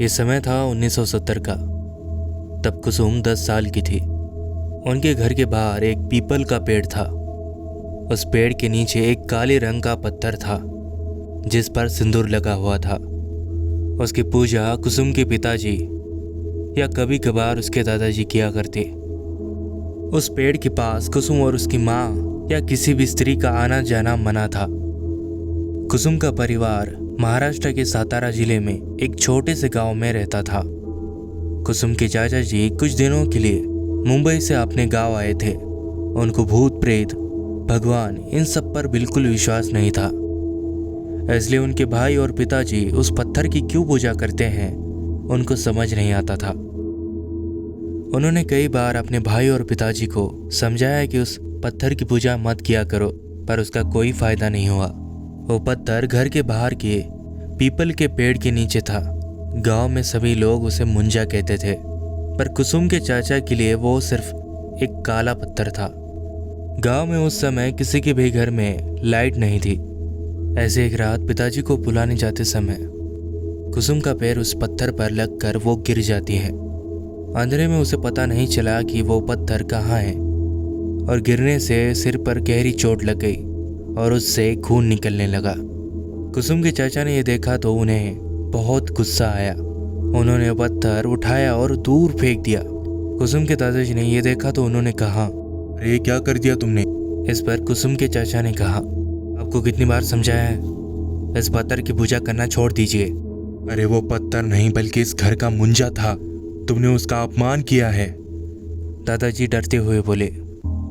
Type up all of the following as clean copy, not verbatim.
ये समय था 1970 का। तब कुसुम 10 साल की थी। उनके घर के बाहर एक पीपल का पेड़ था। उस पेड़ के नीचे एक काले रंग का पत्थर था जिस पर सिंदूर लगा हुआ था। उसकी पूजा कुसुम के पिताजी या कभी कभार उसके दादाजी किया करते। उस पेड़ के पास कुसुम और उसकी माँ या किसी भी स्त्री का आना जाना मना था। कुसुम का परिवार महाराष्ट्र के सातारा जिले में एक छोटे से गांव में रहता था। कुसुम के चाचा जी कुछ दिनों के लिए मुंबई से अपने गांव आए थे। उनको भूत प्रेत भगवान इन सब पर बिल्कुल विश्वास नहीं था, इसलिए उनके भाई और पिताजी उस पत्थर की क्यों पूजा करते हैं उनको समझ नहीं आता था। उन्होंने कई बार अपने भाई और पिताजी को समझाया कि उस पत्थर की पूजा मत किया करो, पर उसका कोई फायदा नहीं हुआ। वो पत्थर घर के बाहर के पीपल के पेड़ के नीचे था। गांव में सभी लोग उसे मुंजा कहते थे, पर कुसुम के चाचा के लिए वो सिर्फ एक काला पत्थर था। गांव में उस समय किसी के भी घर में लाइट नहीं थी। ऐसे एक रात पिताजी को बुलाने जाते समय कुसुम का पैर उस पत्थर पर लगकर वो गिर जाती है। अंधेरे में उसे पता नहीं चला कि वो पत्थर कहाँ है, और गिरने से सिर पर गहरी चोट लग गई और उससे खून निकलने लगा। कुसुम के चाचा ने यह देखा तो उन्हें बहुत गुस्सा आया। उन्होंने पत्थर उठाया और दूर फेंक दिया। कुसुम के दादाजी ने यह देखा तो उन्होंने कहा, अरे क्या कर दिया तुमने? इस पर कुसुम के चाचा ने कहा, आपको कितनी बार समझाया है, इस पत्थर की पूजा करना छोड़ दीजिए। अरे वो पत्थर नहीं बल्कि इस घर का मुंजा था, तुमने उसका अपमान किया है। दादाजी डरते हुए बोले।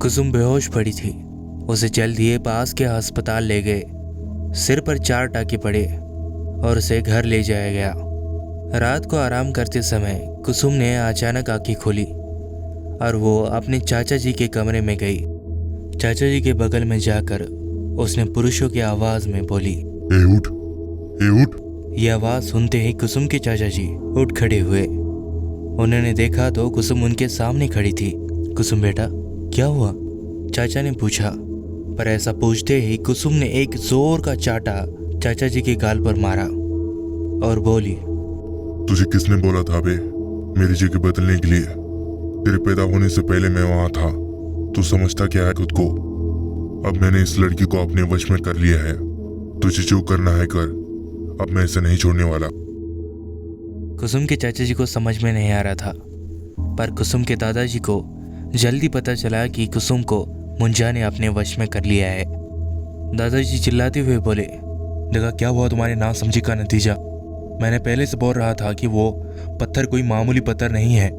कुसुम बेहोश पड़ी थी। उसे जल्द ही पास के अस्पताल ले गए। सिर पर 4 टाँके पड़े और उसे घर ले जाया गया। रात को आराम करते समय कुसुम ने अचानक आंखें खोली और वो अपने चाचा जी के कमरे में गई। चाचा जी के बगल में जाकर उसने पुरुषों की आवाज में बोली, ए उठ, ए उठ। यह आवाज सुनते ही कुसुम के चाचा जी उठ खड़े हुए। उन्होंने देखा तो कुसुम उनके सामने खड़ी थी। कुसुम बेटा क्या हुआ? चाचा ने पूछा, पर ऐसा पूछते ही कुसुम ने एक जोर का चाटा चाचा जी के गाल पर मारा और बोली, तुझे किसने बोला था बे मेरी जगह बदलने के लिए? तेरे पैदा होने से पहले मैं वहां था। तू समझता क्या है खुद को? अब मैंने इस लड़की को अपने वश में कर लिया है। तुझे जो करना है कर, अब मैं इसे नहीं छोड़ने वाला। कुसुम के चाचा जी को समझ में नहीं आ रहा था, पर कुसुम के दादाजी को जल्दी पता चला कि कुसुम को मुंजा ने अपने वश में कर लिया है। दादाजी चिल्लाते हुए बोले, देखा क्या हुआ तुम्हारे ना समझी का नतीजा? मैंने पहले से बोल रहा था कि वो पत्थर कोई मामूली पत्थर नहीं है,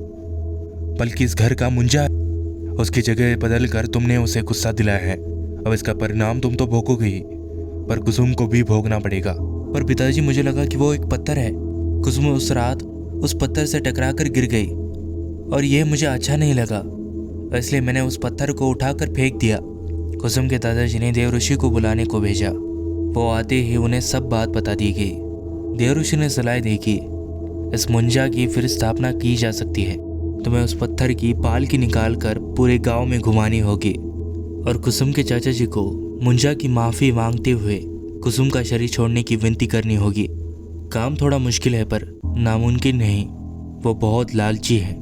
बल्कि इस घर का मुंजा है। उसकी जगह बदल कर तुमने उसे गुस्सा दिलाया है। अब इसका परिणाम तुम तो भोगोगे ही, पर कुसुम को भी भोगना पड़ेगा। पर पिताजी मुझे लगा कि वो एक पत्थर है। कुसुम उस रात उस पत्थर से टकरा कर गिर गई और यह मुझे अच्छा नहीं लगा, इसलिए मैंने उस पत्थर को उठाकर फेंक दिया। कुसुम के दादाजी ने देवऋषि को बुलाने को भेजा। वो आते ही उन्हें सब बात बता दी गई। देवऋषि ने सलाह दी कि इस मुंजा की फिर स्थापना की जा सकती है। तुम्हें उस पत्थर की पालकी निकाल कर पूरे गांव में घुमानी होगी और कुसुम के चाचा जी को मुंजा की माफ़ी मांगते हुए कुसुम का शरीर छोड़ने की विनती करनी होगी। काम थोड़ा मुश्किल है पर नामुमकिन नहीं। वो बहुत लालची है,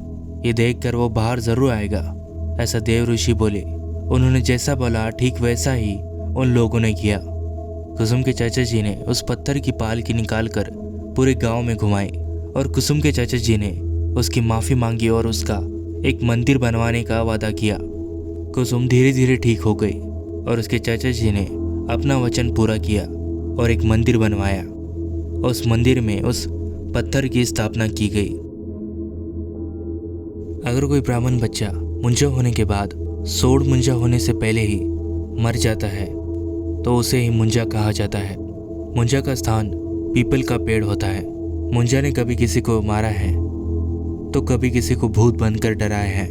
ये देखकर वो बाहर ज़रूर आएगा, ऐसा देवऋषि बोले। उन्होंने जैसा बोला ठीक वैसा ही उन लोगों ने किया। कुसुम के चाचा जी ने उस पत्थर की पालकी निकालकर पूरे गांव में घुमाई और कुसुम के चाचा जी ने उसकी माफ़ी मांगी और उसका एक मंदिर बनवाने का वादा किया। कुसुम धीरे धीरे ठीक हो गई और उसके चाचा जी ने अपना वचन पूरा किया और एक मंदिर बनवाया। उस मंदिर में उस पत्थर की स्थापना की गई। अगर कोई ब्राह्मण बच्चा मुंजा होने के बाद 16 मुंजा होने से पहले ही मर जाता है तो उसे ही मुंजा कहा जाता है। मुंजा का स्थान पीपल का पेड़ होता है। मुंजा ने कभी किसी को मारा है तो कभी किसी को भूत बनकर डराया है।